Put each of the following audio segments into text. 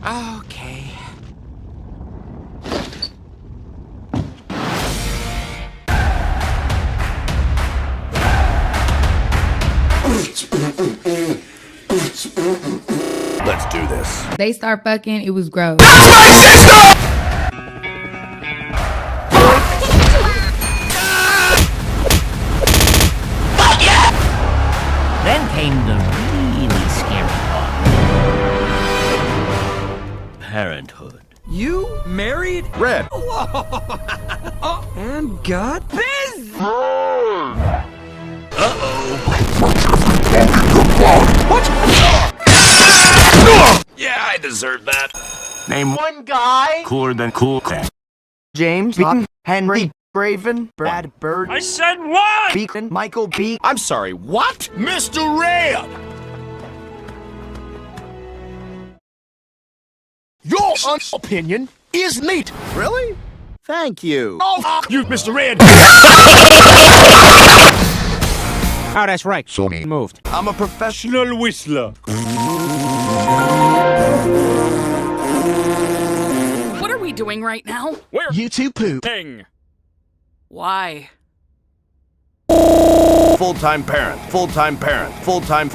Okay. Let's do this. They start fucking, it was gross. That's my sister! Then came the really scary part. Parenthood. You married? Red. And got biz! What? Yeah, I deserve that. Name one guy cooler than cool. James Beacon, Henry Braven, Brad Bird. I said what? Beacon, Michael B. I'm sorry, what? Mr. Red! Your opinion is neat. Really? Thank you. Oh, you, Mr. Red! Oh, that's right. Sony Moved. I'm a professional whistler. What are we doing right now? Where? You two poop. Thing. Why? Full-time parent, full-time parent, full-time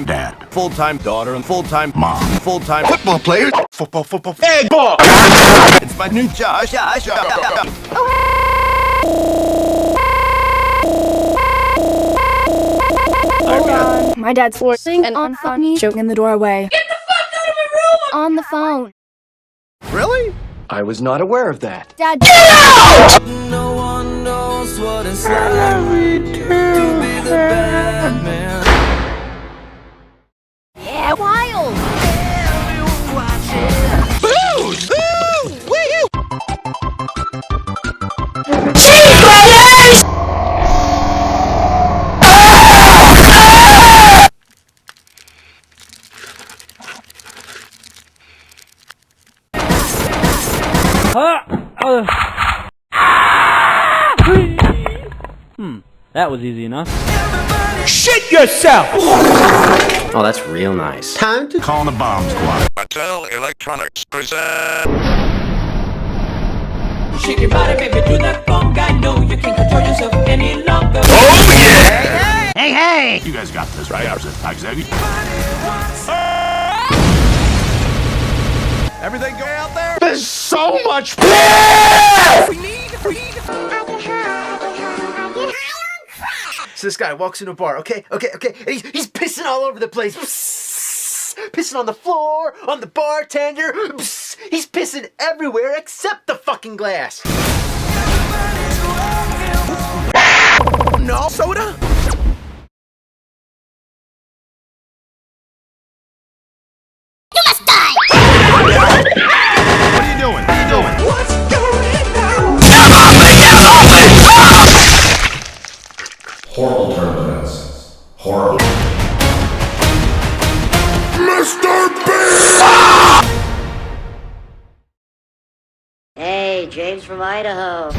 dad, full-time daughter, and full-time mom, full-time football player, football, egg ball! It's my new job. Hold on. My dad's forcing and on funny joke in the doorway. Get the fuck out of my room! On the phone. Really? I was not aware of that. Dad, No one knows what it's like to be the bad man. yeah, wild. Everyone watching. Booze! Boo! Wee! That was easy enough. Shit yourself! Oh, that's real nice. Time to Call the bomb squad. Mattel Electronics present. Shake your body, baby, do that funk. I know you can't control yourself any longer. Oh, yeah! Hey, hey! You guys got this, right? Everything go out there? There's so much piss! So this guy walks into a bar, okay, and he's pissing all over the place. Pissing on the floor, on the bartender. He's pissing everywhere except the fucking glass. No soda? You must die. What are you doing? What's going on? Horrible turn of events. Horrible. Mr. B! Hey, James from Idaho.